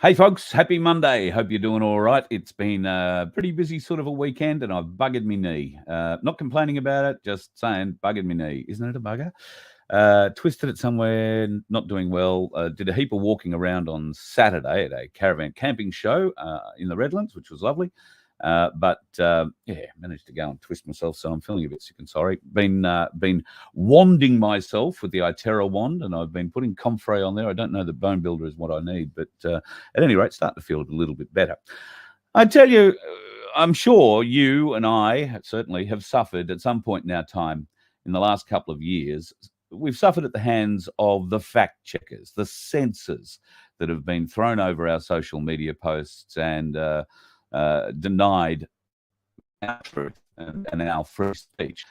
Hey folks, happy Monday. Hope you're doing all right. It's been a pretty busy sort of a weekend and I've buggered me knee. Not complaining about it, just saying buggered me knee. Isn't it a bugger? Twisted it somewhere, not doing well. Did a heap of walking around on Saturday at a caravan camping show in the Redlands, which was lovely. Managed to go and twist myself, so I'm feeling a bit sick and sorry. Been wanding myself with the iTerra wand, and I've been putting Comfrey on there. I don't know that Bone Builder is what I need, but at any rate, starting to feel a little bit better. I tell you, I'm sure you and I certainly have suffered at some point in our time in the last couple of years. We've suffered at the hands of the fact checkers, the censors that have been thrown over our social media posts and denied our truth and our free speech.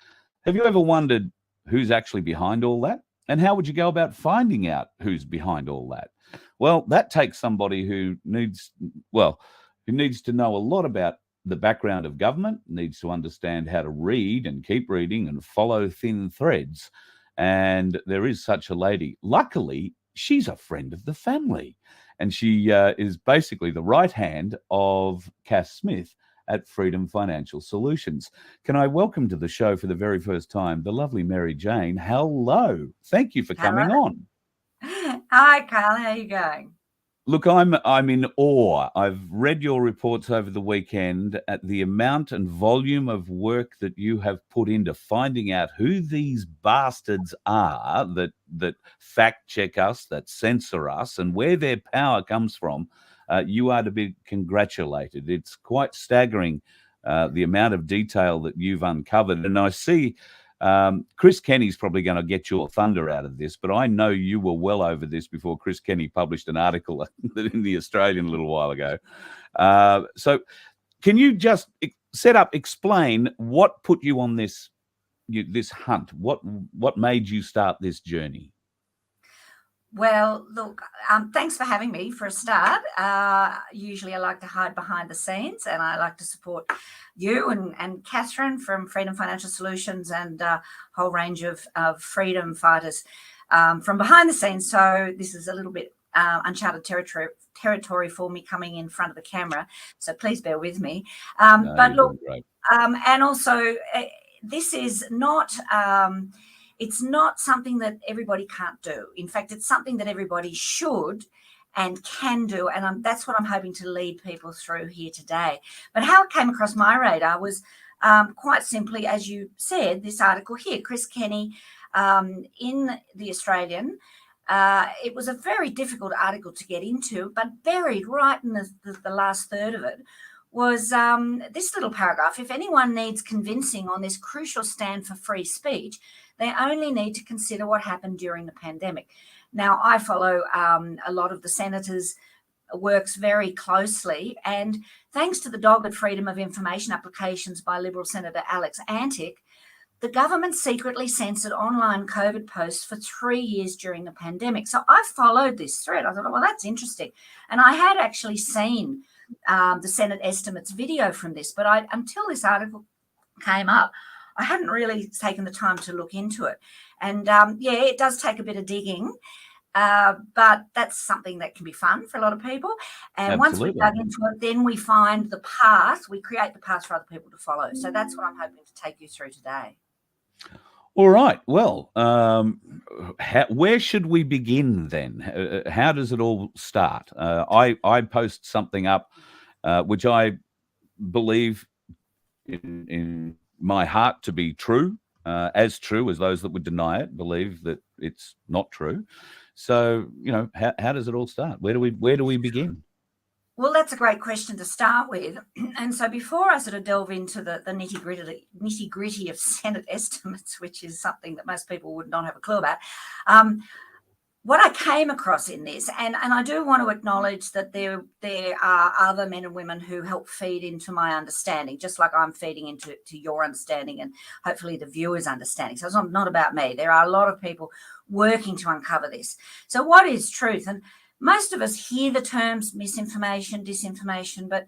Have you ever wondered who's actually behind all that? And how would you go about finding out who's behind all that? Well, that takes somebody who needs to know a lot about the background of government, needs to understand how to read and keep reading and follow thin threads. And there is such a lady. Luckily, she's a friend of the family. And she is basically the right hand of Cass Smith at Freedom Financial Solutions. Can I welcome to the show for the very first time the lovely Mary Jane? Hello. Thank you for coming on. Hi, Carl. How are you going? Look, I'm in awe. I've read your reports over the weekend at the amount and volume of work that you have put into finding out who these bastards are that fact check us, that censor us, and where their power comes from. You are to be congratulated. It's quite staggering, the amount of detail that you've uncovered. And I see Chris Kenny's probably going to get your thunder out of this, but I know you were well over this before Chris Kenny published an article in the Australian a little while ago. So can you just explain what put you on this hunt? What made you start this journey? Well, look, thanks for having me for a start. Usually I like to hide behind the scenes and I like to support you and Catherine from Freedom Financial Solutions and a whole range of freedom fighters from behind the scenes. So this is a little bit uncharted territory for me coming in front of the camera. So please bear with me. But look, and also this is not... it's not something that everybody can't do. In fact, it's something that everybody should and can do. And that's what I'm hoping to lead people through here today. But how it came across my radar was quite simply, as you said, this article here, Chris Kenny in The Australian. It was a very difficult article to get into, but buried right in the last third of it was this little paragraph. If anyone needs convincing on this crucial stand for free speech, they only need to consider what happened during the pandemic. Now, I follow a lot of the senators' works very closely, and thanks to the dogged freedom of information applications by Liberal Senator Alex Antic, the government secretly censored online COVID posts for 3 years during the pandemic. So I followed this thread. I thought, well, that's interesting. And I had actually seen the Senate estimates video from this, but until this article came up, I hadn't really taken the time to look into it. And it does take a bit of digging, but that's something that can be fun for a lot of people. And Once we dug into it, then we find the path, we create the path for other people to follow. So that's what I'm hoping to take you through today. All right. Well, where should we begin then? How does it all start? I post something up, which I believe in my heart to be true as those that would deny it believe that it's not true. So, how does it all start? Where do we begin? Well, that's a great question to start with. And so before I sort of delve into the nitty-gritty of Senate estimates, which is something that most people would not have a clue about, what I came across in this, and I do want to acknowledge that there are other men and women who help feed into my understanding, just like I'm feeding into your understanding and hopefully the viewers' understanding. So it's not about me. There are a lot of people working to uncover this. So what is truth? And most of us hear the terms misinformation, disinformation, but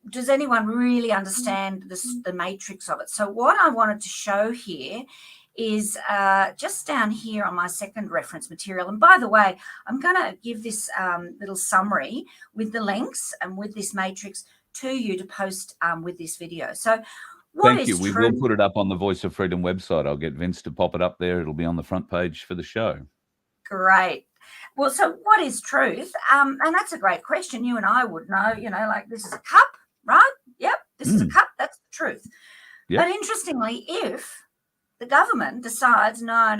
does anyone really understand the matrix of it? So what I wanted to show here is just down here on my second reference material. And by the way, I'm going to give this little summary with the links and with this matrix to you to post with this video. So thank you. We will put it up on the Voice of Freedom website. I'll get Vince to pop it up there. It'll be on the front page for the show. Great. Well, so what is truth? And that's a great question. You and I would know, like this is a cup, right? Yep, this is a cup. That's the truth. Yep. But interestingly, if the government decides, no,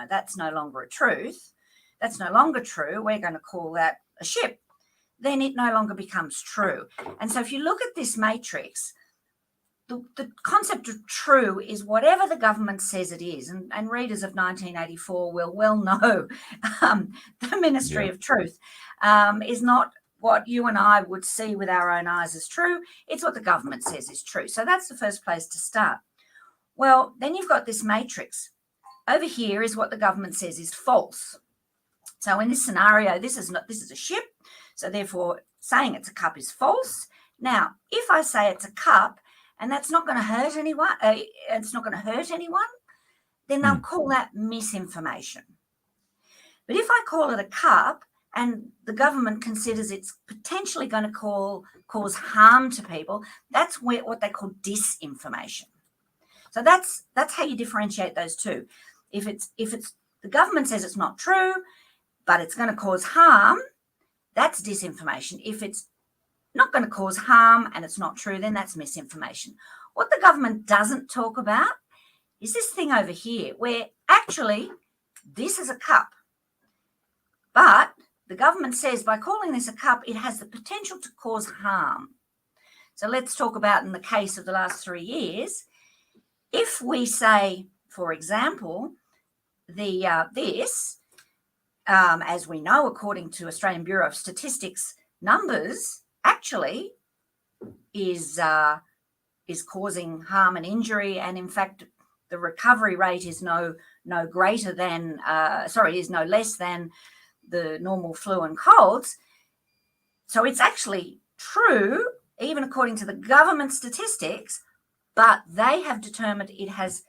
that's no longer a truth, that's no longer true, we're going to call that a ship, then it no longer becomes true. And so if you look at this matrix, the concept of true is whatever the government says it is. And readers of 1984 will well know the Ministry of Truth is not what you and I would see with our own eyes as true. It's what the government says is true. So that's the first place to start. Well, then you've got this matrix. Over here is what the government says is false. So in this scenario, this is a ship. So therefore, saying it's a cup is false. Now, if I say it's a cup, and that's not going to hurt anyone, then they'll call that misinformation. But if I call it a cup and the government considers it's potentially going to cause harm to people, that's what they call disinformation. So that's how you differentiate those two. If it's the government says it's not true, but it's going to cause harm, that's disinformation. If it's not going to cause harm and it's not true, then that's misinformation. What the government doesn't talk about is this thing over here where actually this is a cup. But the government says by calling this a cup, it has the potential to cause harm. So let's talk about in the case of the last 3 years, if we say, for example, this, as we know, according to Australian Bureau of Statistics numbers, actually is causing harm and injury, and in fact the recovery rate is no less than the normal flu and colds. So it's actually true, even according to the government statistics, but they have determined it has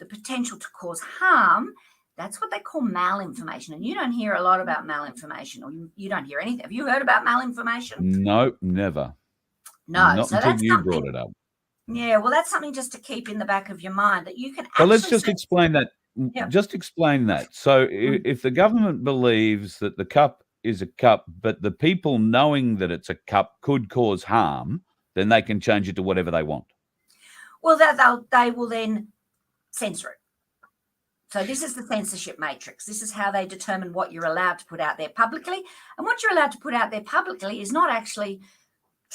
the potential to cause harm. That's what they call malinformation. And you don't hear a lot about malinformation, or you don't hear anything. Have you heard about malinformation? No, never. No. Not until you brought it up. Yeah, well, that's something just to keep in the back of your mind that you can actually... Well, let's just explain that. Yeah. Just explain that. So if the government believes that the cup is a cup, but the people knowing that it's a cup could cause harm, then they can change it to whatever they want. Well, they will then censor it. So this is the censorship matrix. This is how they determine what you're allowed to put out there publicly. And what you're allowed to put out there publicly is not actually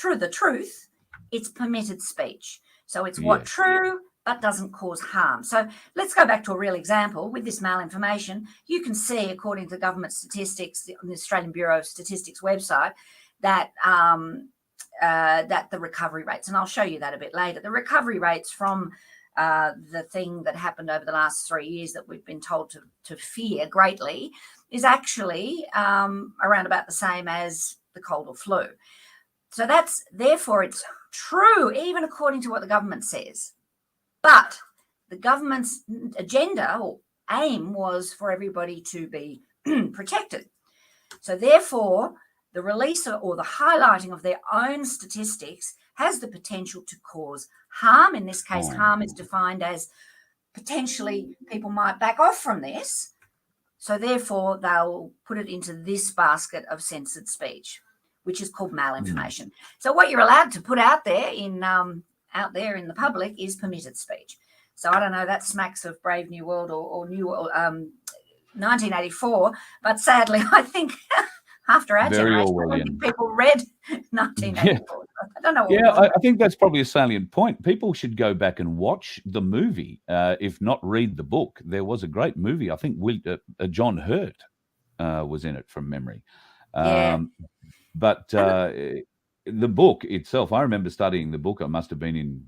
the truth. It's permitted speech. So it's what's true, but doesn't cause harm. So let's go back to a real example with this malinformation. You can see, according to government statistics on the Australian Bureau of Statistics website, that that the recovery rates, and I'll show you that a bit later, the recovery rates from the thing that happened over the last 3 years that we've been told to fear greatly is actually around about the same as the cold or flu. So therefore it's true, even according to what the government says. But the government's agenda or aim was for everybody to be protected. So therefore, the release or the highlighting of their own statistics has the potential to cause harm. In this case, harm is defined as potentially people might back off from this. So therefore, they'll put it into this basket of censored speech, which is called malinformation. So what you're allowed to put out there in the public is permitted speech. So I don't know, that smacks of Brave New World or New 1984, but sadly, I think after our generation, people read 1984. Yeah. I don't know. I think that's probably a salient point. People should go back and watch the movie, if not read the book. There was a great movie. I think John Hurt was in it from memory. But the book itself, I remember studying the book. I must have been in,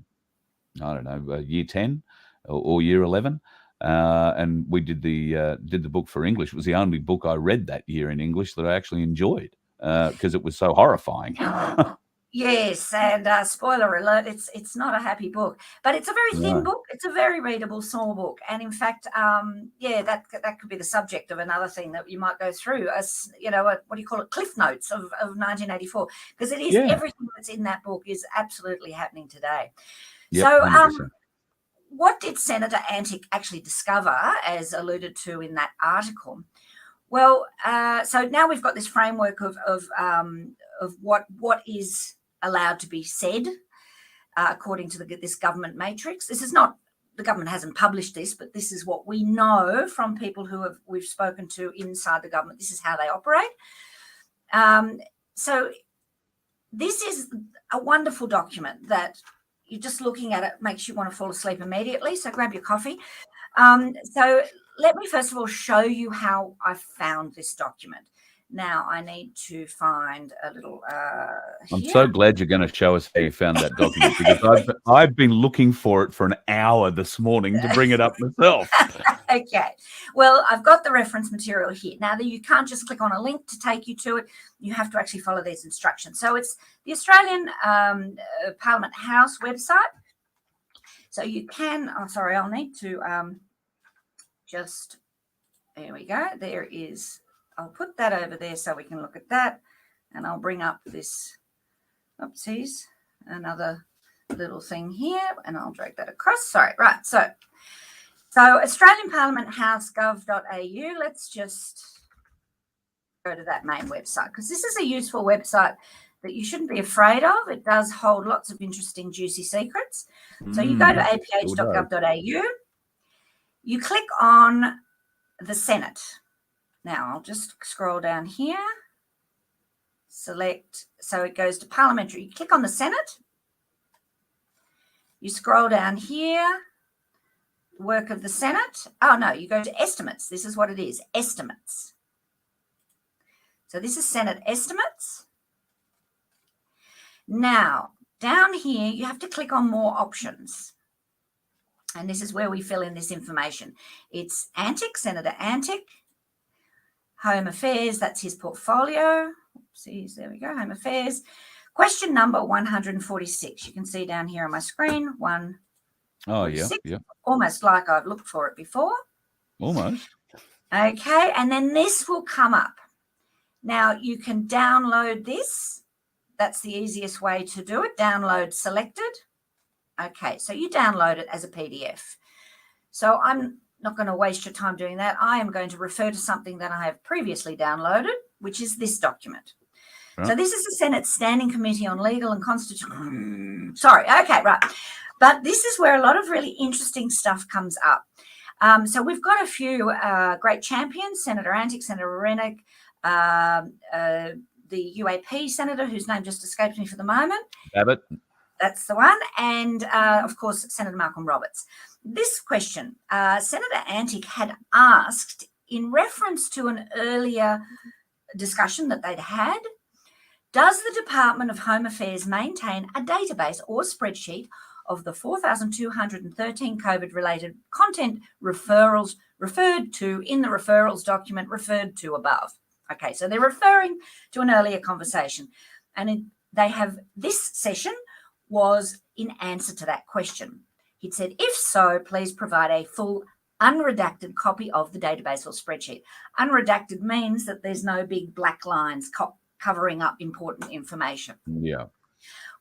I don't know, year 10 or year 11. And we did the book for English. It was the only book I read that year in English that I actually enjoyed because it was so horrifying. Yes, and spoiler alert, it's not a happy book, but it's a very thin No. book. It's a very readable, small book, and in fact, that could be the subject of another thing that you might go through. As you know, what do you call it? Cliff notes of 1984, because it is Yeah. everything that's in that book is absolutely happening today. Yep, So, 100%. what did Senator Antic actually discover, as alluded to in that article? Well, so now we've got this framework of what is allowed to be said according to this government matrix. This is not, the government hasn't published this, but this is what we know from people we've spoken to inside the government. This is how they operate. So this is a wonderful document that you're just looking at it makes you want to fall asleep immediately. So grab your coffee. So let me first of all show you how I found this document. Now I need to find a little. I'm so glad you're going to show us how you found that document, because I've been looking for it for an hour this morning to bring it up myself. Okay. Well, I've got the reference material here. Now, you can't just click on a link to take you to it. You have to actually follow these instructions. So it's the Australian Parliament House website. So you can. Oh, sorry. I'll need to just. There we go. There is. I'll put that over there so we can look at that, and I'll bring up this, oopsies, another little thing here, and I'll drag that across. Sorry, right. So Australian Parliament House gov.au. Let's just go to that main website, because this is a useful website that you shouldn't be afraid of. It does hold lots of interesting, juicy secrets. So you go to aph.gov.au. You click on the Senate. Now, I'll just scroll down here, select, so it goes to parliamentary. You click on the Senate, you scroll down here, work of the Senate. Oh, no, you go to estimates. This is what it is, estimates. So this is Senate estimates. Now, down here, you have to click on more options. And this is where we fill in this information. It's Antic, Senator Antic. Home Affairs, that's his portfolio. Oopsies, there we go, Home Affairs. Question number 146. You can see down here on my screen, 146. Oh, yeah. Almost like I've looked for it before. Almost. Okay, and then this will come up. Now, you can download this. That's the easiest way to do it. Download selected. Okay, so you download it as a PDF. So I'm not going to waste your time doing that. I am going to refer to something that I have previously downloaded, which is this document. Right. So this is the Senate Standing Committee on Legal and Constitutional. Sorry. Okay, right. But this is where a lot of really interesting stuff comes up. So we've got a few great champions, Senator Antic, Senator Rennick, the UAP senator, whose name just escapes me for the moment. Abbott. That's the one. And, of course, Senator Malcolm Roberts. This question, Senator Antic had asked in reference to an earlier discussion that they'd had, does the Department of Home Affairs maintain a database or spreadsheet of the 4,213 COVID-related content referrals referred to in the referrals document referred to above? Okay, so they're referring to an earlier conversation. And they have this session was in answer to that question. He'd said, if so, please provide a full unredacted copy of the database or spreadsheet. Unredacted means that there's no big black lines covering up important information. Yeah.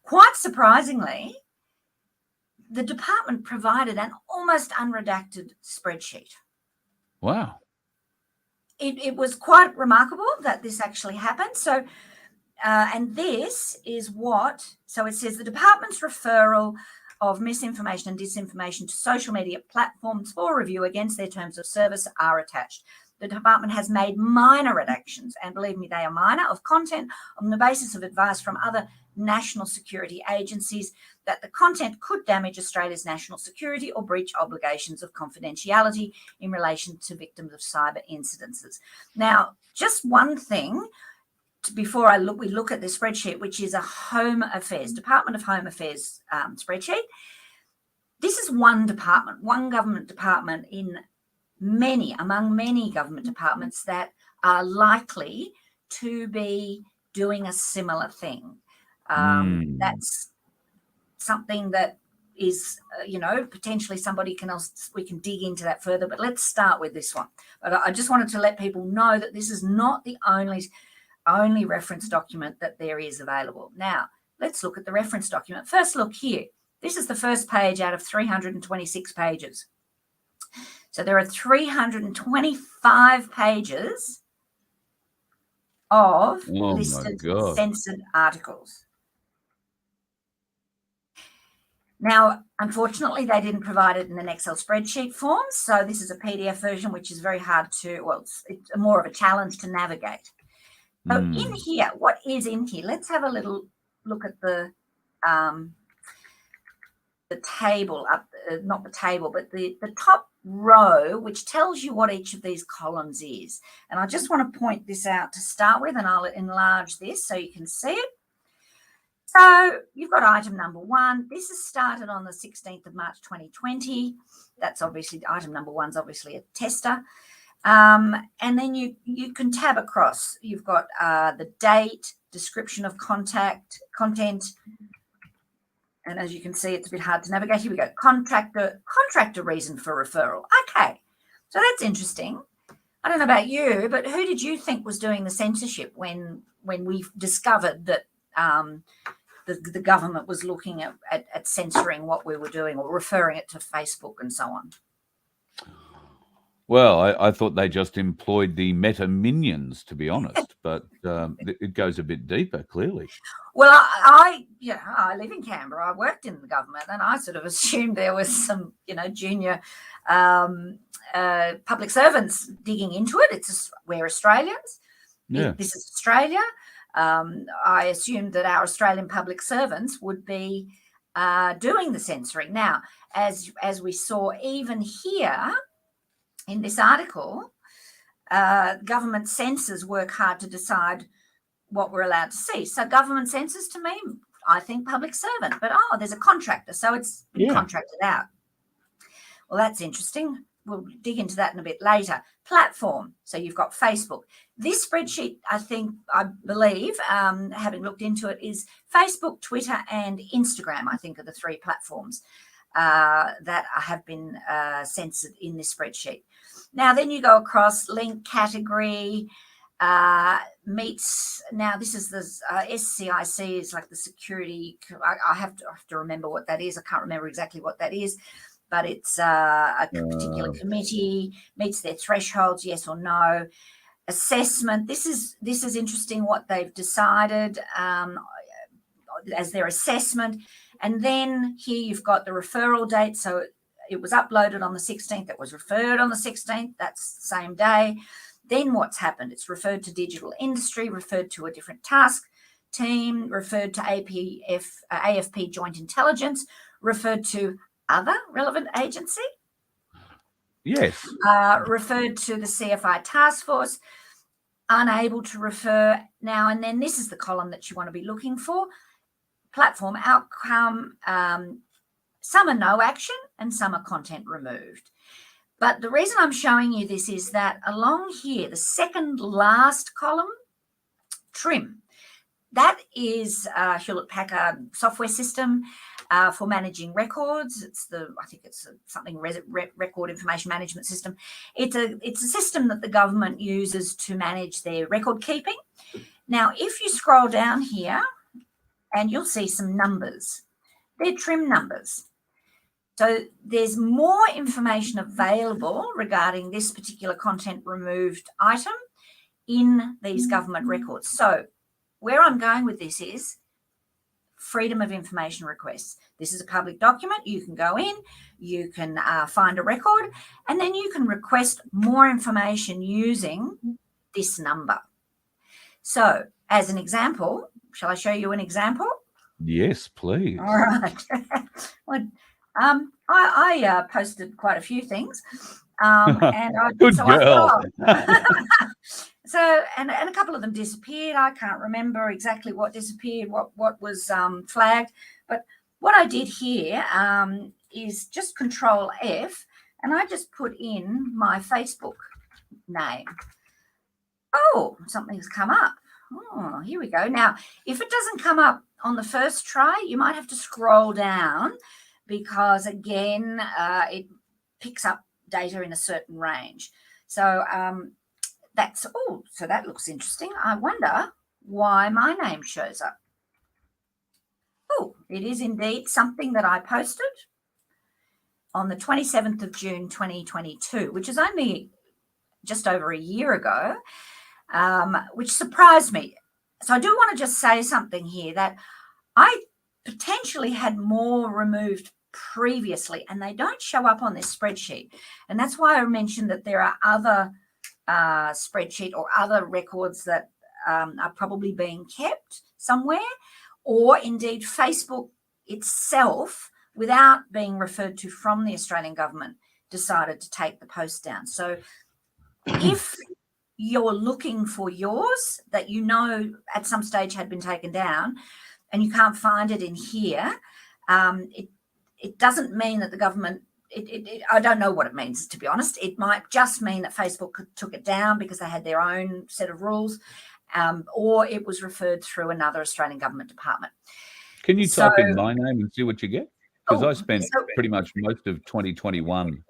Quite surprisingly, the department provided an almost unredacted spreadsheet. Wow. It was quite remarkable that this actually happened. So, and this is so it says the department's referral of misinformation and disinformation to social media platforms for review against their terms of service are attached. The department has made minor redactions, and believe me, they are minor, of content on the basis of advice from other national security agencies that the content could damage Australia's national security or breach obligations of confidentiality in relation to victims of cyber incidences. Now, just one thing before we look at the spreadsheet, which is a Home Affairs, Department of Home Affairs spreadsheet. This is one department, one government department among many government departments that are likely to be doing a similar thing. That's something that is, potentially somebody we can dig into that further, but let's start with this one. But I just wanted to let people know that this is not the only reference document that there is available. Now, let's look at the reference document. First, look here. This is the first page out of 326 pages. So there are 325 pages of listed censored articles. Now, unfortunately, they didn't provide it in an Excel spreadsheet form. So this is a PDF version, which is very hard it's more of a challenge to navigate. So in here, what is in here? Let's have a little look at the table, not the table, but the top row, which tells you what each of these columns is. And I just want to point this out to start with, and I'll enlarge this so you can see it. So you've got item number 1. This is started on the 16th of March 2020. That's obviously, item number 1 is obviously a tester. And then you can tab across. You've got the date, description of content. And as you can see, it's a bit hard to navigate. Here we go. Contractor reason for referral. Okay, so that's interesting. I don't know about you, but who did you think was doing the censorship when we discovered that the government was looking at censoring what we were doing or referring it to Facebook and so on? Well, I thought they just employed the meta minions, to be honest, but it goes a bit deeper, clearly. Well, I live in Canberra. I worked in the government, and I sort of assumed there was some, junior public servants digging into it. We're Australians. Yeah. This is Australia. I assumed that our Australian public servants would be doing the censoring. Now, as we saw even here in this article, government censors work hard to decide what we're allowed to see. So government censors, to me, I think public servant, but there's a contractor, so it's been contracted out. Well, that's interesting. We'll dig into that in a bit later. Platform. So you've got Facebook. This spreadsheet, I believe, having looked into it, is Facebook, Twitter, and Instagram, I think, are the 3 platforms that have been censored in this spreadsheet. Now, then you go across link category, meets. Now, this is the SCIC is like the security. I have to remember what that is. I can't remember exactly what that is, but it's a particular committee, meets their thresholds, yes or no. Assessment. This is interesting what they've decided as their assessment. And then here you've got the referral date. So it was uploaded on the 16th. It was referred on the 16th. That's the same day. Then what's happened? It's referred to digital industry, referred to a different task team, referred to AFP Joint Intelligence, referred to other relevant agency. Yes. Referred to the CFI task force, unable to refer now. And then this is the column that you want to be looking for. Platform outcome. Some are no action and some are content removed. But the reason I'm showing you this is that along here, the second last column, trim, that is Hewlett-Packard software system for managing records. I think it's something record information management system. It's a system that the government uses to manage their record keeping. Now, if you scroll down here, and you'll see some numbers. They're trim numbers. So there's more information available regarding this particular content removed item in these government records. So where I'm going with this is freedom of information requests. This is a public document. You can go in, you can find a record, and then you can request more information using this number. So as an example, shall I show you an example? Yes, please. All right. Well, I posted quite a few things, and Good girl. So and a couple of them disappeared. I can't remember exactly what disappeared, what was flagged. But what I did here is just Control F, and I just put in my Facebook name. Oh, something's come up. Oh, here we go. Now, if it doesn't come up on the first try, you might have to scroll down because, again, it picks up data in a certain range. So so that looks interesting. I wonder why my name shows up. Oh, it is indeed something that I posted on the 27th of June 2022, which is only just over a year ago, which surprised me. So I do want to just say something here that I potentially had more removed previously, and they don't show up on this spreadsheet. And that's why I mentioned that there are other spreadsheet or other records that are probably being kept somewhere, or indeed Facebook itself, without being referred to from the Australian government, decided to take the post down. So if you're looking for yours that you know at some stage had been taken down and you can't find it in here, it doesn't mean that the government, I don't know what it means, to be honest. It might just mean that Facebook took it down because they had their own set of rules, or it was referred through another Australian government department. Can you type in my name and see what you get? Because I spent pretty much most of 2021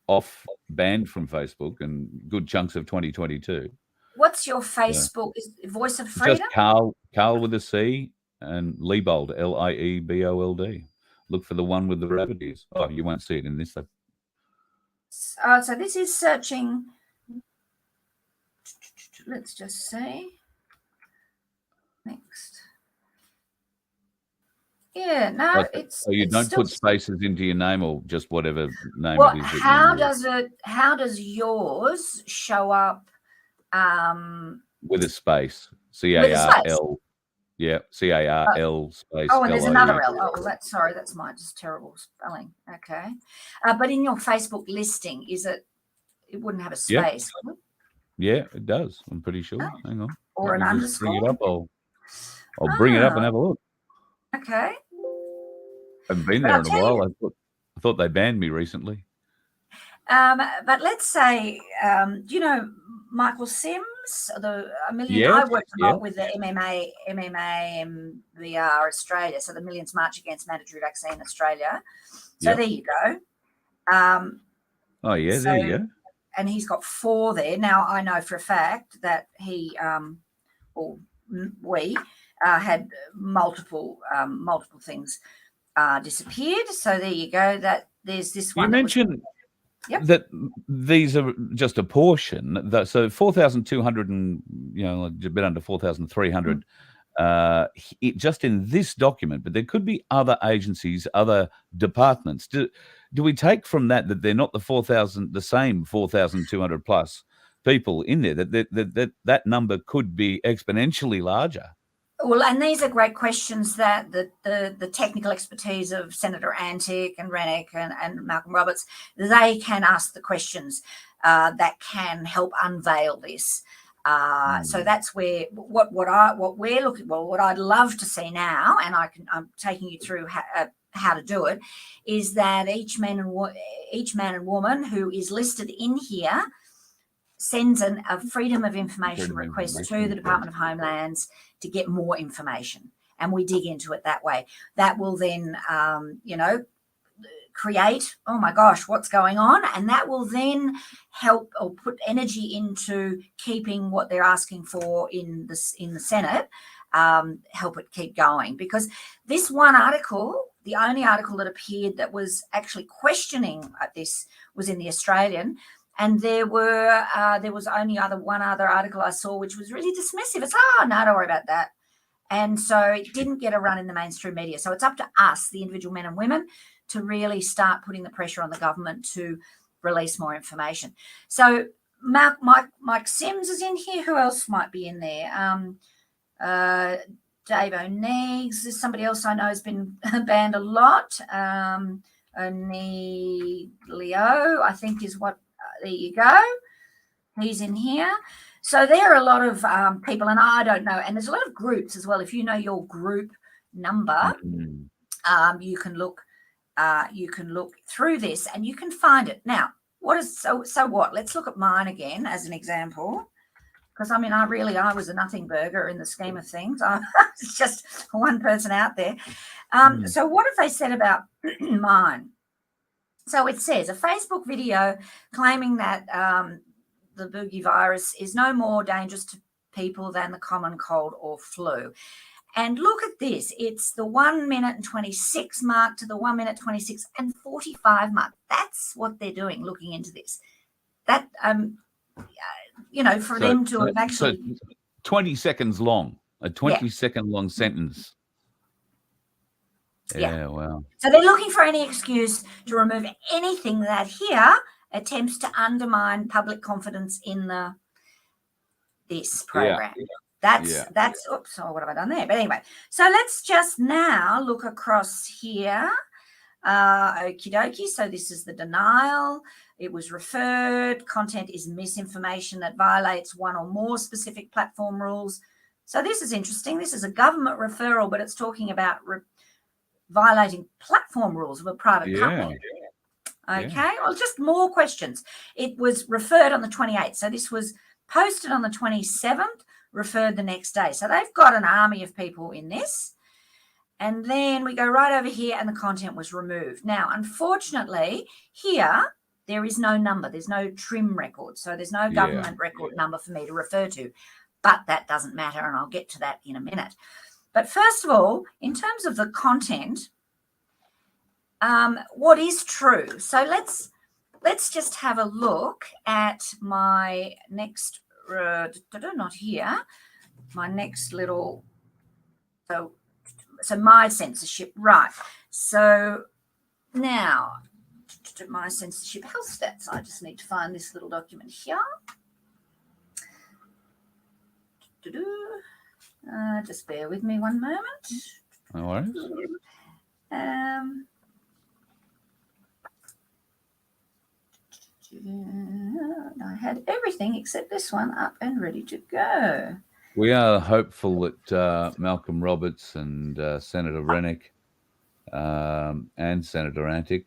off, banned from Facebook, and good chunks of 2022. What's your Facebook? Is Voice of Freedom? Just Carl with a C and Liebold, Liebold. Look for the one with the rabbit ears. Oh, you won't see it in this. So this is searching. Let's just see. Next. Yeah, no, it's. So you don't put spaces into your name, or just whatever name well, it is. How does yours show up? With a space. CARL. Yeah, CARL space. Oh, and there's another L. Oh, well, that's my just terrible spelling. Okay, but in your Facebook listing, it wouldn't have a space? Yeah, it does. I'm pretty sure. Oh. Hang on. Or an underscore. Bring it up. I'll bring it up and have a look. Okay. I haven't been there in a while. I thought they banned me recently. But let's say, do you know Michael Sims? I worked a lot with the MVR Australia, so the Millions March Against Mandatory Vaccine Australia. So there you go. There you go. And he's got 4 there. Now, I know for a fact that he we had multiple things disappeared. So there you go. That there's this one. You mentioned that these are just a portion. So 4,200 and a bit under 4,300. Just in this document, but there could be other agencies, other departments. Do we take from that they're not the same 4,200 plus people in there? That number could be exponentially larger. Well, and these are great questions that the technical expertise of Senator Antic and Rennick and Malcolm Roberts, they can ask the questions that can help unveil this. So that's where what we're looking. Well, what I'd love to see now, and I'm taking you through how to do it, is that each man and woman who is listed in here sends a Freedom of Information request to the Department of Homelands to get more information, and we dig into it that way. That will then, create, oh my gosh, what's going on? And that will then help or put energy into keeping what they're asking for in the Senate, help it keep going. Because this one article, the only article that appeared that was actually questioning this was in the Australian. And there was only one other article I saw which was really dismissive. It's, no, don't worry about that. And so it didn't get a run in the mainstream media. So it's up to us, the individual men and women, to really start putting the pressure on the government to release more information. So Mike Sims is in here. Who else might be in there? Dave O'Neig's. There's somebody else I know has been banned a lot. Leo, I think is what. There you go. He's in here. So there are a lot of people, and I don't know. And there's a lot of groups as well. If you know your group number, you can look through this and you can find it. Now, what? Let's look at mine again as an example, because I mean, I was a nothing burger in the scheme of things. I was just one person out there. So what have they said about mine? So it says a Facebook video claiming that the boogie virus is no more dangerous to people than the common cold or flu. And look at this. It's the 1 minute and 26 mark to the 1 minute 26 and 45 mark. That's what they're doing, looking into this. That, for them to have actually... So 20 seconds long, a 20-second long sentence. Yeah, wow. So they're looking for any excuse to remove anything that here attempts to undermine public confidence in this program. Yeah. That's oops, oh, what have I done there? But anyway, so let's just now look across here. Okie dokie. So this is the denial. It was referred. Content is misinformation that violates one or more specific platform rules. So this is interesting. This is a government referral, but it's talking about violating platform rules of a private company. Okay, well, just more questions. It was referred on the 28th. So this was posted on the 27th, referred the next day. So they've got an army of people in this. And then we go right over here and the content was removed. Now, unfortunately, here there is no number. There's no trim record. So there's no government record number for me to refer to. But that doesn't matter, and I'll get to that in a minute. But first of all, in terms of the content, what is true? So let's just have a look at my next, not here, my next little, so my censorship, right. So now, my censorship health stats, I just need to find this little document here. Just bear with me one moment. No worries. I had everything except this one up and ready to go. We are hopeful that Malcolm Roberts and Senator Rennick and Senator Antic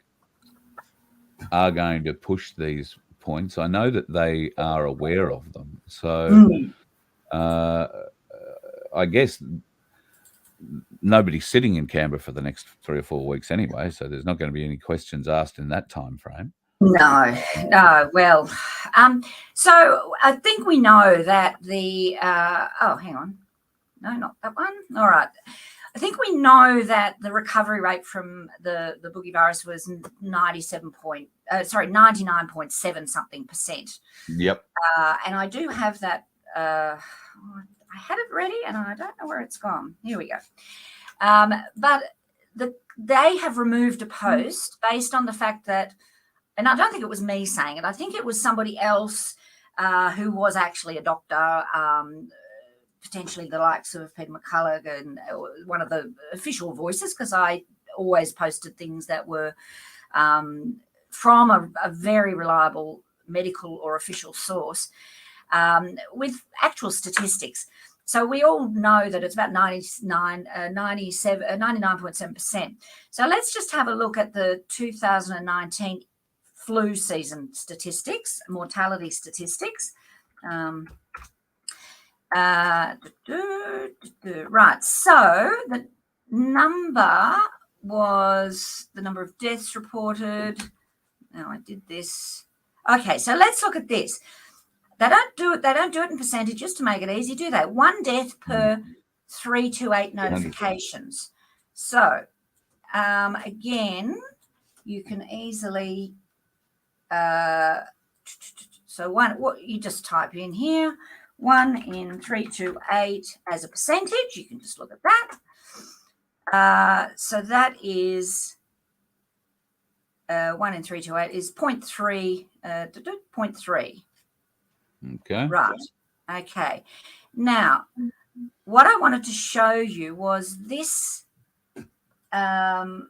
are going to push these points. I know that they are aware of them. So I guess nobody's sitting in Canberra for the next 3 or 4 weeks anyway, so there's not going to be any questions asked in that time frame. No. Well, so I think we know that the hang on. No, not that one. All right. I think we know that the recovery rate from the boogie virus was 99.7 something percent. Yep. And I do have that. I had it ready, and I don't know where it's gone. Here we go. But they have removed a post based on the fact that, and I don't think it was me saying it. I think it was somebody else who was actually a doctor, potentially the likes of Peter McCullough and one of the official voices, because I always posted things that were from a very reliable medical or official source with actual statistics. So we all know that it's about 99.7%. So let's just have a look at the 2019 flu season statistics, mortality statistics. Right, so the number was the number of deaths reported. Now I did this. Okay, so let's look at this. They don't do it in percentages to make it easy, do they? 1 death per 3 to 8 notifications. So again, you can easily what you just type in here, 1 in 3 to 8 as a percentage. You can just look at that. So that is 1 in 3 to 8 is 0.3. 0.3. Okay. Right. Okay. Now, what I wanted to show you was this. Now,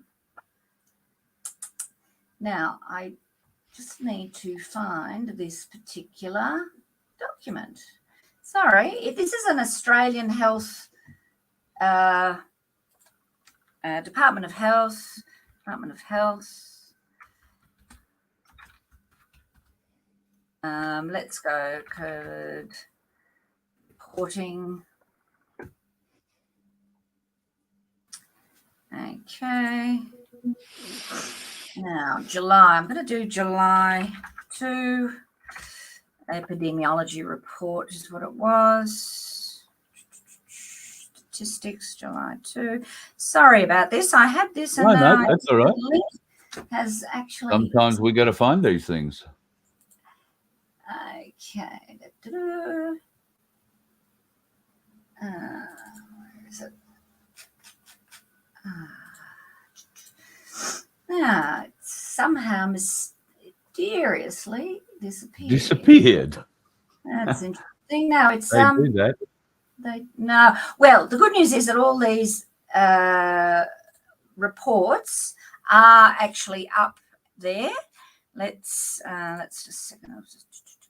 I just need to find this particular document. Sorry, this is an Australian Health Department of Health. Let's go code. reporting. Okay. Now, July. I'm going to do July 2. Epidemiology report is what it was. Statistics, July 2. Sorry about this. I had this and no, that's all right. link has actually. Sometimes we got to find these things. Okay. Where is it? Somehow mysteriously disappeared. That's interesting. No, it's they do that. No. Well, the good news is that all these reports are actually up there. Let's just a second.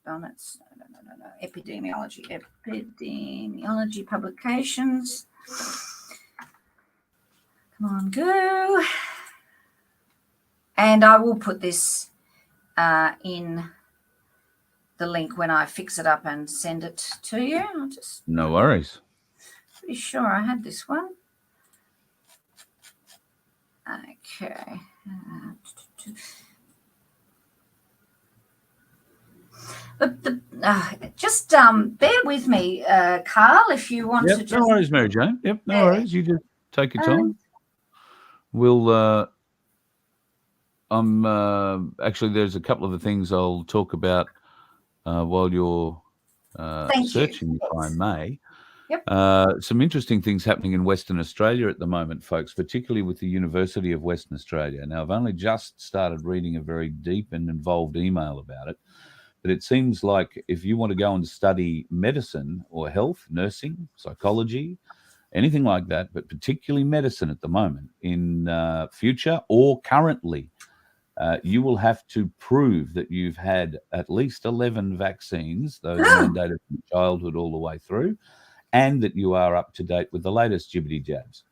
No. Epidemiology publications. Come on, go. And I will put this in the link when I fix it up and send it to you. I'll just. No worries. Pretty sure I had this one. Okay. Just bear with me, Carl, if you want to. No worries, Mary Jane. Yep, no worries. You just take your time. We'll. Actually, there's a couple of the things I'll talk about while you're searching, if I may. Yep. Some interesting things happening in Western Australia at the moment, folks, particularly with the University of Western Australia. Now, I've only just started reading a very deep and involved email about it, but it seems like if you want to go and study medicine or health, nursing, psychology, anything like that, but particularly medicine at the moment, in future or currently, you will have to prove that you've had at least 11 vaccines, those mandated from childhood all the way through, and that you are up to date with the latest jibbity jabs.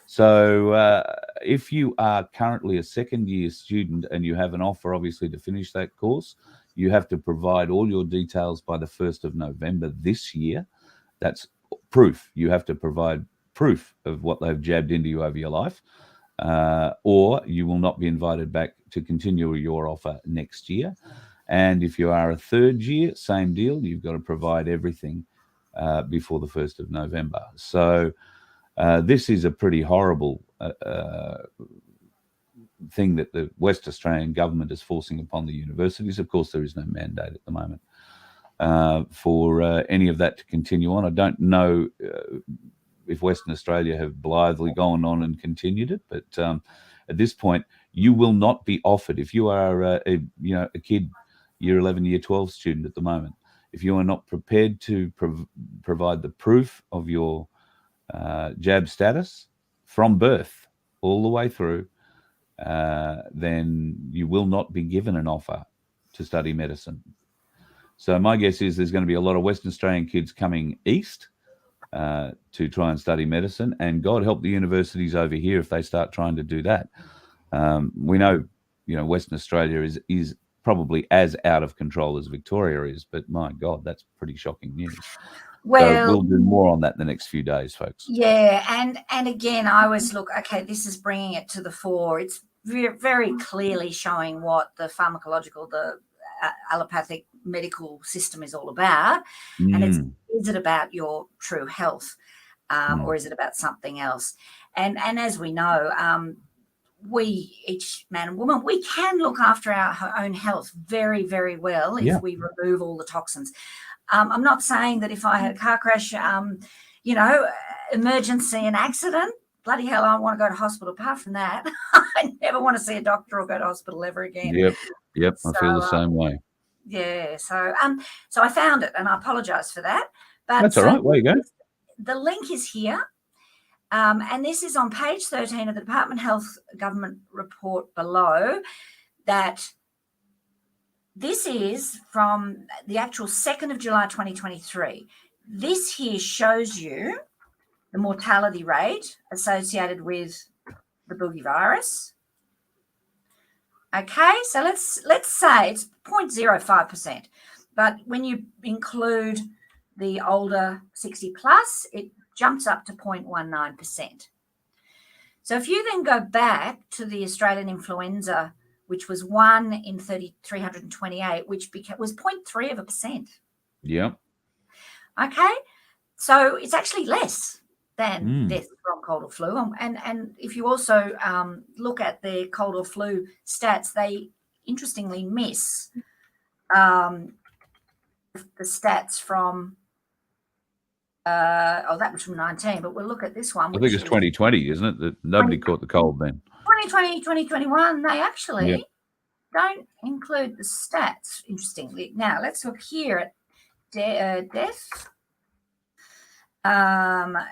So if you are currently a second-year student and you have an offer, obviously, to finish that course, you have to provide all your details by the 1st of November this year. That's proof. You have to provide proof of what they've jabbed into you over your life, or you will not be invited back to continue your offer next year. And if you are a third year, same deal. You've got to provide everything before the 1st of November. So this is a pretty horrible thing that the West Australian government is forcing upon the universities. Of course, there is no mandate at the moment for any of that to continue on. I don't know if Western Australia have blithely gone on and continued it, but at this point, you will not be offered. If you are a kid, year 11, year 12 student at the moment, if you are not prepared to provide the proof of your jab status from birth all the way through, then you will not be given an offer to study medicine. So my guess is there's going to be a lot of Western Australian kids coming east to try and study medicine, and God help the universities over here if they start trying to do that. We know, Western Australia is probably as out of control as Victoria is, but my God, that's pretty shocking news. Well, so we'll do more on that in the next few days, folks. Yeah, and again, I was okay, this is bringing it to the fore. It's very clearly showing what the pharmacological, the allopathic medical system is all about. And is it about your true health, or is it about something else? And as we know, we, each man and woman, we can look after our own health very, very well if we remove all the toxins. I'm not saying that if I had a car crash, emergency and accident, bloody hell, I want to go to hospital. Apart from that, I never want to see a doctor or go to hospital ever again. Yep, so, I feel the same way. Yeah, so I found it, and I apologise for that. But that's all right. There you go. The link is here. And this is on page 13 of the Department of Health Government report below, that this is from the actual 2nd of July 2023. This here shows you the mortality rate associated with the boogie virus. Okay, so let's say it's 0.05%. But when you include the older 60 plus, it jumps up to 0.19%. So if you then go back to the Australian influenza, which was 1 in 328, which was 0.3%. Yeah. Okay. So it's actually less than death from cold or flu. And if you also look at the cold or flu stats, they interestingly miss the stats from, that was from 19, but we'll look at this one. I think it's 2020, isn't it? That nobody caught the cold then. 2020, 2021, they actually don't include the stats, interestingly. Now, let's look here at death. I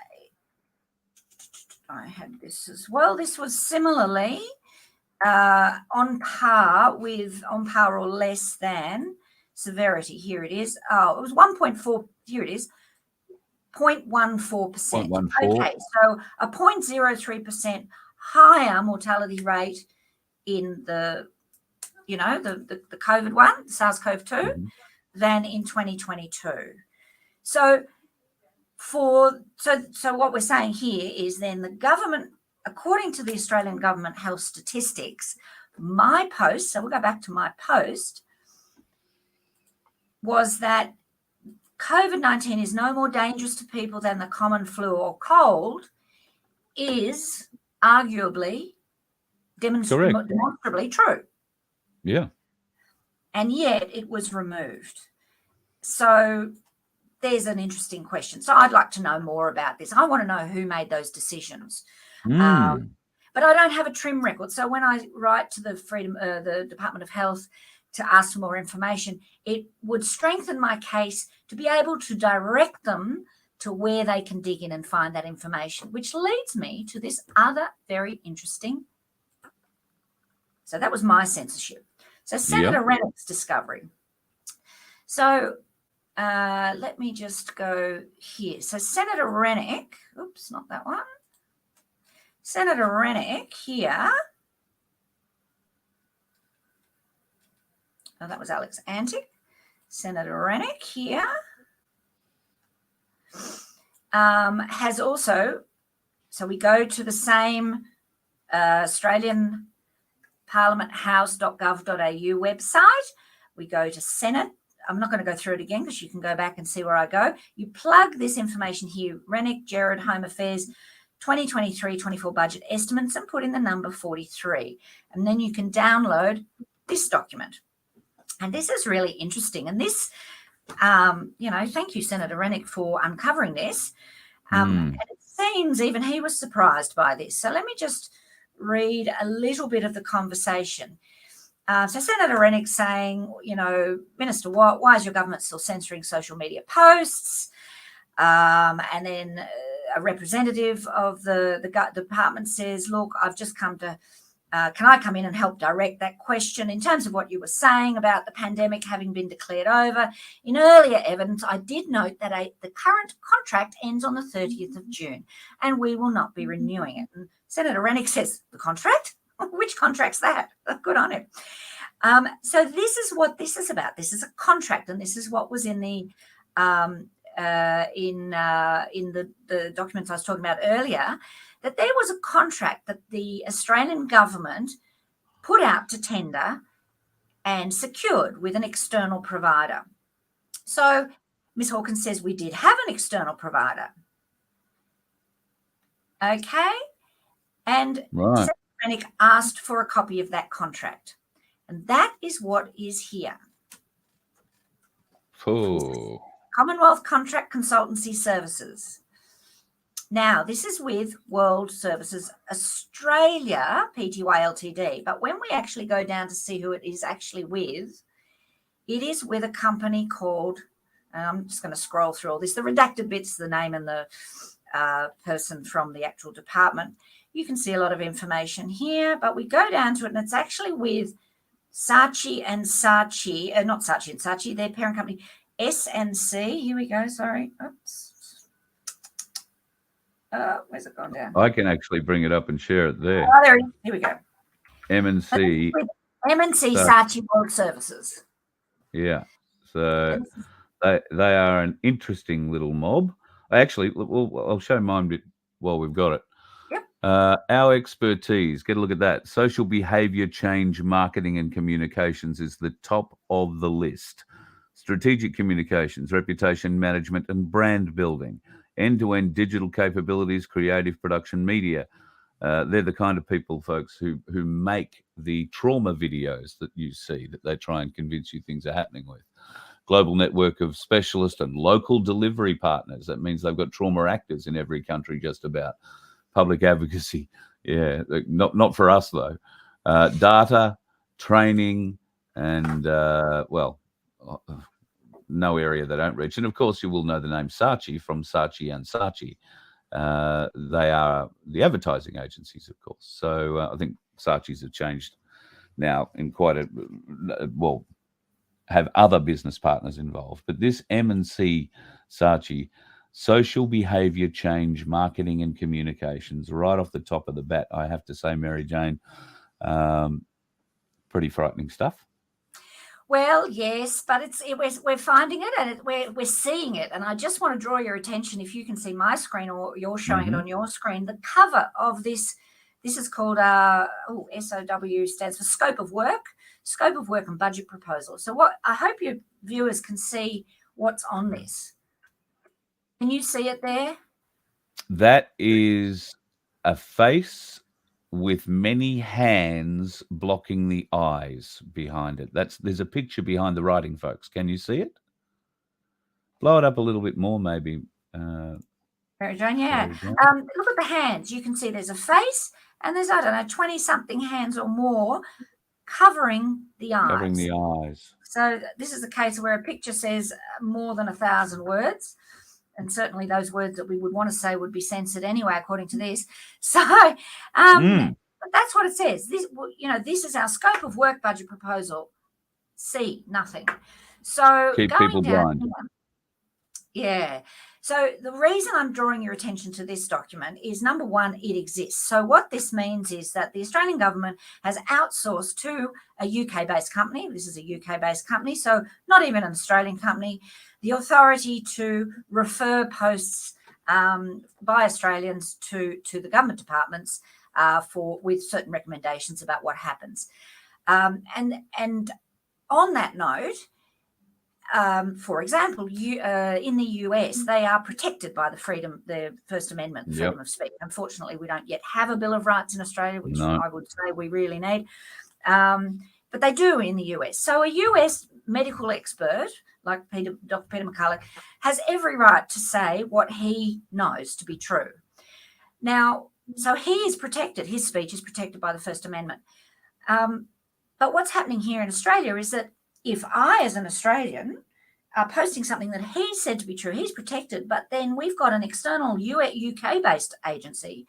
had this as well. This was similarly on par or less than severity. Here it is. Oh, it was 1.4. Here it is. 0.14%. 0.14. Okay, so a 0.03% higher mortality rate in the COVID one, SARS-CoV-2, than in 2022. So what we're saying here is then the government, according to the Australian Government Health Statistics, my post, so we'll go back to my post, was that COVID-19 is no more dangerous to people than the common flu or cold is arguably demonstrably true. Yeah. And yet it was removed. So there's an interesting question. So I'd like to know more about this. I want to know who made those decisions. But I don't have a trim record. So when I write to the Department of Health to ask for more information, it would strengthen my case to be able to direct them to where they can dig in and find that information, which leads me to this other very interesting. So that was my censorship. So Senator Rennick's discovery. So let me just go here. So Senator Rennick, oops, not that one. Senator Rennick here. Oh, that was Alex Antic. Senator Rennick here has also, so we go to the same Australian Parliament House.gov.au website. We go to Senate. I'm not going to go through it again because you can go back and see where I go. You plug this information here, Rennick, Gerard, Home Affairs, 2023-24 budget estimates, and put in the number 43. And then you can download this document. And this is really interesting. And this, thank you, Senator Rennick, for uncovering this. And it seems even he was surprised by this. So let me just read a little bit of the conversation. So Senator Rennick saying, Minister Watt, why is your government still censoring social media posts? And then a representative of the department says, look, I've just come to, can I come in and help direct that question in terms of what you were saying about the pandemic having been declared over? In earlier evidence, I did note that the current contract ends on the 30th of June and we will not be renewing it. And Senator Rennick says, the contract? Which contract's that? Good on him. So this is what this is about. This is a contract, and this is what was in the the documents I was talking about earlier, that there was a contract that the Australian government put out to tender and secured with an external provider. So Ms. Hawkins says we did have an external provider. Okay. And right. Rennick asked for a copy of that contract. And that is what is here. Oh. Commonwealth Contract Consultancy Services. Now, this is with World Services Australia, Pty Ltd. But when we actually go down to see who it is actually with, it is with a company called, I'm just going to scroll through all this, the redacted bits, the name and the person from the actual department. You can see a lot of information here, but we go down to it and it's actually with Saatchi and Saatchi, not Saatchi and Saatchi, their parent company, S&C. Here we go, sorry. Oops. Where's it gone down? I can actually bring it up and share it there. Oh, there it is. Here we go. M&C. M&C Saatchi World Services. Yeah. So They are an interesting little mob. I'll show mine bit while we've got it. Yep. Our expertise, get a look at that. Social behavior change, marketing and communications is the top of the list. Strategic communications, reputation management and brand building, end-to-end digital capabilities, creative production, media. They're the kind of people, folks, who make the trauma videos that you see, that they try and convince you things are happening with. Global network of specialist and local delivery partners. That means they've got trauma actors in every country just about. Public advocacy, yeah, not for us though. Data, training, and no area they don't reach. And of course, you will know the name Saatchi from Saatchi and Saatchi. They are the advertising agencies, of course. So I think Saatchi's have changed now in quite a have other business partners involved. But this M&C Saatchi, social behavior change, marketing and communications, right off the top of the bat, I have to say, Mary Jane, pretty frightening stuff. Well, yes, but we're finding it and we're seeing it. And I just want to draw your attention, if you can see my screen or you're showing it on your screen, the cover of this is called, SOW stands for Scope of Work and Budget Proposal. So I hope your viewers can see what's on this. Can you see it there? That is a face with many hands blocking the eyes behind it. There's a picture behind the writing, folks. Can you see it? Blow it up a little bit more, maybe. Mary Jane, yeah. Look at the hands. You can see there's a face and there's, 20-something hands or more covering the eyes. Covering the eyes. So this is a case where a picture says more than 1,000 words. And certainly those words that we would want to say would be censored anyway, according to this. So but that's what it says. This is our Scope of Work Budget Proposal. C, nothing. So keep people blind. Yeah. So the reason I'm drawing your attention to this document is, number one, it exists. So what this means is that the Australian government has outsourced to a UK-based company. This is a UK-based company, so not even an Australian company, the authority to refer posts by Australians to the government departments with certain recommendations about what happens. And on that note, for example, in the US, they are protected by the First Amendment, freedom of speech. Unfortunately, we don't yet have a Bill of Rights in Australia, which I would say we really need. But they do in the US. So a US medical expert like Dr. Peter McCulloch has every right to say what he knows to be true. Now, so he is protected. His speech is protected by the First Amendment. But what's happening here in Australia is that if I, as an Australian, are posting something that he said to be true, he's protected, but then we've got an external UK-based agency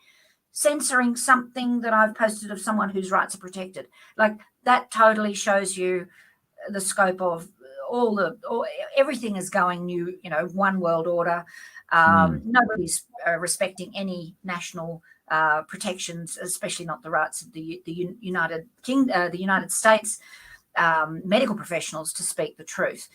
censoring something that I've posted of someone whose rights are protected. Like, that totally shows you the scope of everything is going new, one world order. Nobody's respecting any national protections, especially not the rights of the United States medical professionals to speak the truth.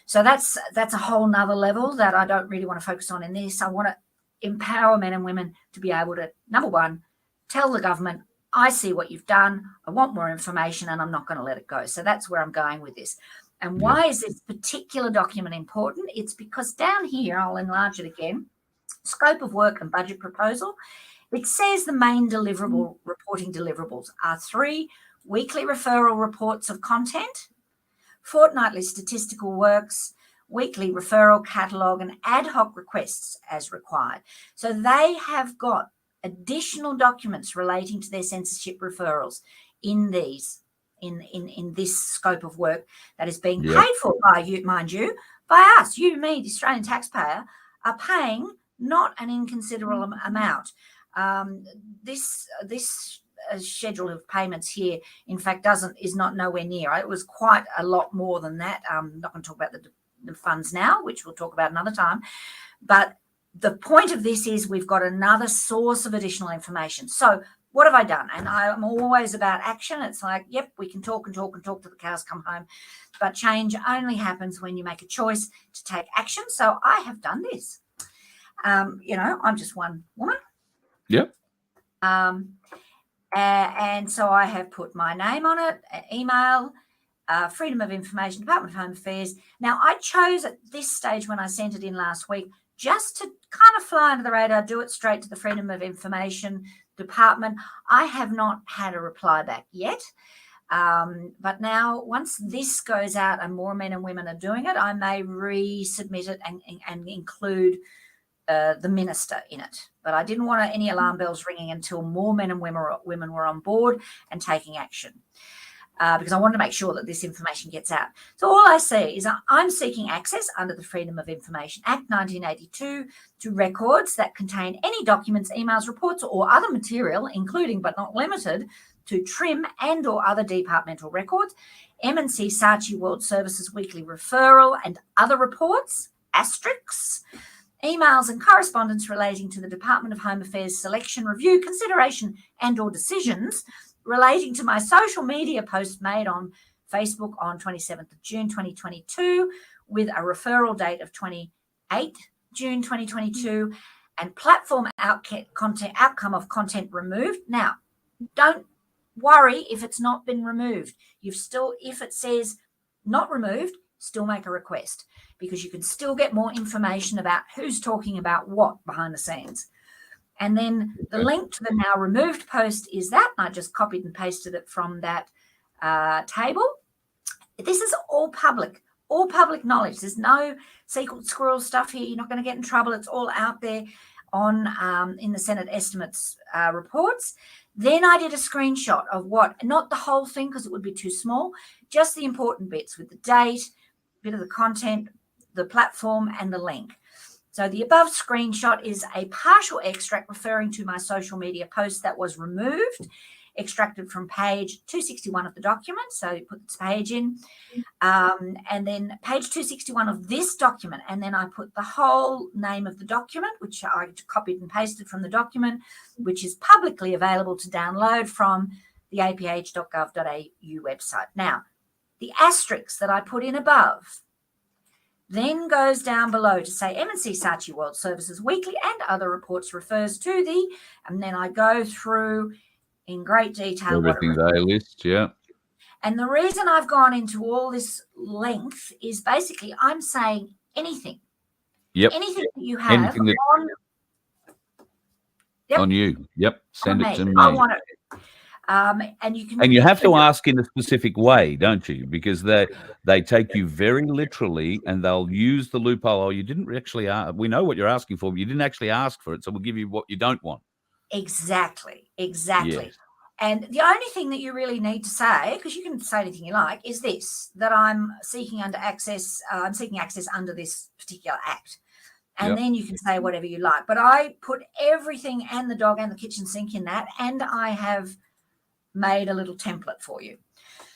So that's a whole nother level that I don't really want to focus on in this. I want to empower men and women to be able to, number one, tell the government, I see what you've done, I want more information, and I'm not going to let it go. So that's where I'm going with this. And why is this particular document important? It's because down here, I'll enlarge it again, Scope of Work and Budget Proposal, it says the main reporting deliverables are 3 weekly referral reports of content, fortnightly statistical works, weekly referral catalogue, and ad hoc requests as required. So they have got additional documents relating to their censorship referrals in these, in this scope of work that is being paid for by you, mind you, by us. You, me, the Australian taxpayer, are paying not an inconsiderable amount. This schedule of payments here, in fact, is not nowhere near. It was quite a lot more than that. I'm not going to talk about the funds now, which we'll talk about another time. But the point of this is we've got another source of additional information. So what have I done? And I'm always about action. It's like, yep, we can talk and talk and talk till the cows come home. But change only happens when you make a choice to take action. So I have done this. I'm just one woman. Yep. And so I have put my name on it, email, Freedom of Information, Department of Home Affairs. Now, I chose at this stage when I sent it in last week just to kind of fly under the radar, do it straight to the Freedom of Information Department. I have not had a reply back yet. But now, once this goes out and more men and women are doing it, I may resubmit it and include the minister in it. But I didn't want any alarm bells ringing until more men and women were on board and taking action, because I wanted to make sure that this information gets out. So all I say is I'm seeking access under the Freedom of Information Act 1982 to records that contain any documents, emails, reports, or other material, including but not limited to TRIM and or other departmental records, M&C Saatchi World Services weekly referral and other reports, asterisks, emails and correspondence relating to the Department of Home Affairs selection, review, consideration and or decisions relating to my social media post made on Facebook on 27th of June 2022 with a referral date of 28 June 2022 and platform outcome of content removed. Now, don't worry if it's not been removed. If it says not removed, still make a request, because you can still get more information about who's talking about what behind the scenes. And then the link to the now removed post is that. I just copied and pasted it from that table. This is all public knowledge. There's no secret squirrel stuff here. You're not going to get in trouble. It's all out there on in the Senate estimates reports. Then I did a screenshot of not the whole thing because it would be too small, just the important bits with the date, bit of the content, the platform, and the link. So the above screenshot is a partial extract referring to my social media post that was removed, extracted from page 261 of the document. So you put this page in, and then page 261 of this document, and then I put the whole name of the document, which I copied and pasted from the document, which is publicly available to download from the aph.gov.au website. Now, the asterisk that I put in above then goes down below to say M&C Saatchi World Services Weekly and other reports refers to the, and then I go through in great detail everything they list, yeah. And the reason I've gone into all this length is basically I'm saying anything. Yep. Anything that you have on you. Yep. Send it to me. I want it. And you have to ask in a specific way, don't you? Because they take you very literally, and they'll use the loophole. Oh, you didn't actually we know what you're asking for, but you didn't actually ask for it, so we'll give you what you don't want. Exactly. Yes. And the only thing that you really need to say, because you can say anything you like, is this: that I'm seeking access under this particular act. And then you can say whatever you like. But I put everything and the dog and the kitchen sink in that, and I have made a little template for you.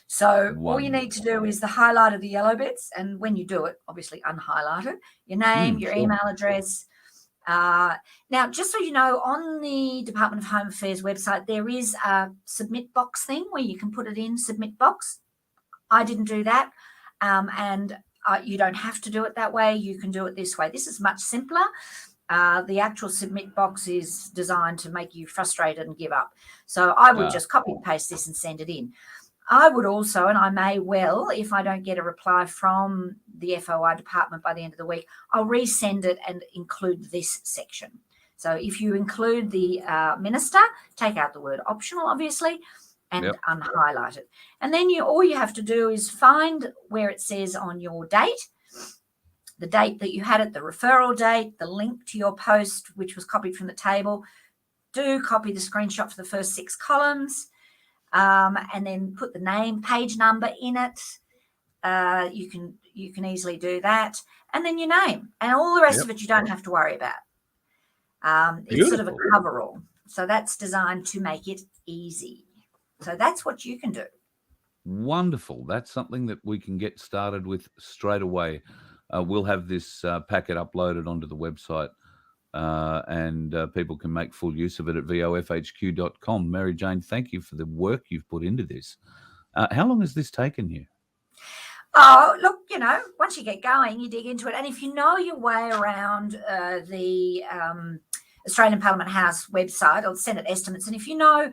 So all you need to do is the highlight of the yellow bits, and when you do it, obviously unhighlight it, your name, your email address. Now, just so you know, on the Department of Home Affairs website, there is a submit box thing where you can put it in, submit box. I didn't do that, and you don't have to do it that way. You can do it this way. This is much simpler. The actual submit box is designed to make you frustrated and give up. So I would just copy and paste this and send it in. I would also, and I may well, if I don't get a reply from the FOI department by the end of the week, I'll resend it and include this section. So if you include the minister, take out the word optional, obviously, and unhighlight it. And then all you have to do is find where it says on your date, the date that you had it, the referral date, the link to your post, which was copied from the table. Do copy the screenshot for the first 6 columns, and then put the name, page number in it. You can easily do that, and then your name, and all the rest of it you don't have to worry about. It's sort of a coverall, so that's designed to make it easy. So that's what you can do. Wonderful. That's something that we can get started with straight away. We'll have this packet uploaded onto the website and people can make full use of it at vofhq.com. Mary Jane, thank you for the work you've put into this. How long has this taken you? Oh, look, once you get going, you dig into it. And if you know your way around the Australian Parliament House website or Senate estimates, and if you know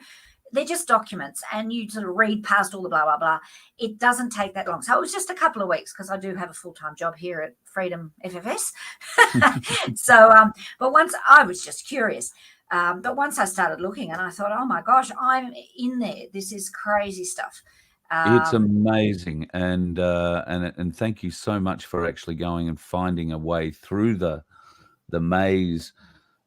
they're just documents and you sort of read past all the blah, blah, blah, it doesn't take that long. So it was just a couple of weeks because I do have a full-time job here at Freedom FFS. So, but once I was just curious. But once I started looking and I thought, oh my gosh, I'm in there. This is crazy stuff. It's amazing, and thank you so much for actually going and finding a way through the maze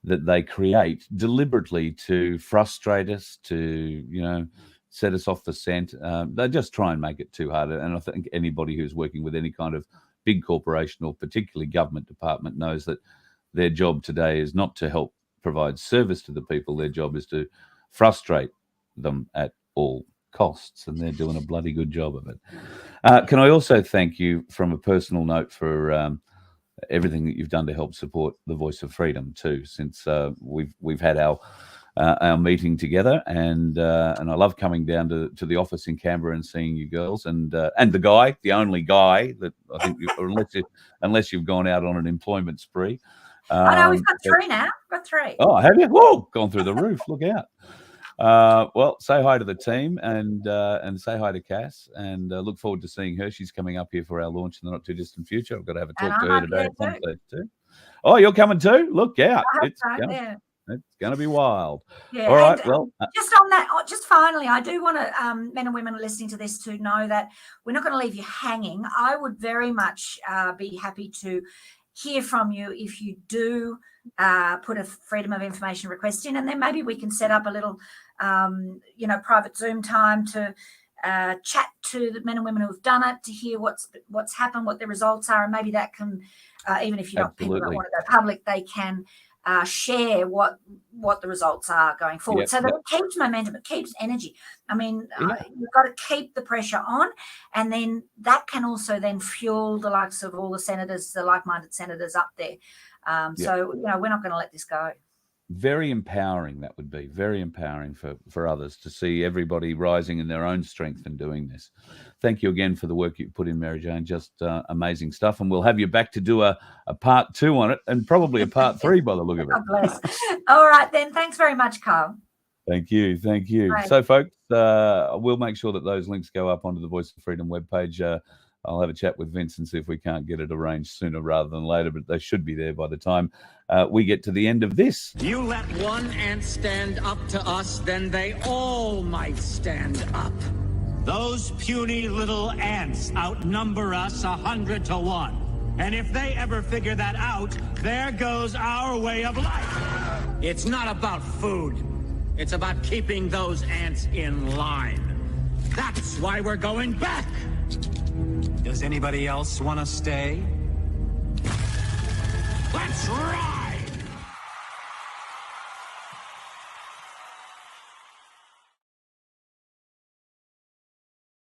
that they create deliberately to frustrate us, to set us off the scent. They just try and make it too hard, and I think anybody who's working with any kind of big corporation or particularly government department knows that their job today is not to help provide service to the people. Their job is to frustrate them at all costs, and they're doing a bloody good job of it. Can I also thank you from a personal note for everything that you've done to help support the Voice of Freedom too, since we've had our meeting together, and I love coming down to the office in Canberra and seeing you girls, and the only guy that I think, unless you've gone out on an employment spree. I know we've got three now. We've got three. Oh, have you? Whoa, gone through the roof. Look out. Well, say hi to the team and say hi to Cass, and look forward to seeing her. She's coming up here for our launch in the not too distant future. I've got to have a talk to her today at some stage too. Oh, you're coming too? Look out. It's going to be wild. Yeah. All right. Well, just on that, just finally, I do want to, men and women listening to this to know that we're not going to leave you hanging. I would very much be happy to hear from you if you do put a Freedom of Information request in, and then maybe we can set up a little, private Zoom time to chat to the men and women who have done it, to hear what's happened, what the results are, and maybe that can, even if people don't want to go public, they can share what the results are going forward. So that it keeps momentum, it keeps energy. I mean, you've got to keep the pressure on, and then that can also then fuel the likes of all the senators, the like-minded senators up there. So, we're not going to let this go. Very empowering, that would be. Very empowering for others to see everybody rising in their own strength and doing this. Thank you again for the work you put in, Mary Jane. Just amazing stuff. And we'll have you back to do a part 2 on it, and probably a part 3 by the look of it. God bless. All right, then. Thanks very much, Carl. Thank you. Thank you. Right. So, folks, we'll make sure that those links go up onto the Voice of Freedom webpage. I'll have a chat with Vince and see if we can't get it arranged sooner rather than later, but they should be there by the time we get to the end of this. You let one ant stand up to us, then they all might stand up. Those puny little ants outnumber us 100 to 1. And if they ever figure that out, there goes our way of life. It's not about food. It's about keeping those ants in line. That's why we're going back. Does anybody else want to stay? Let's rock!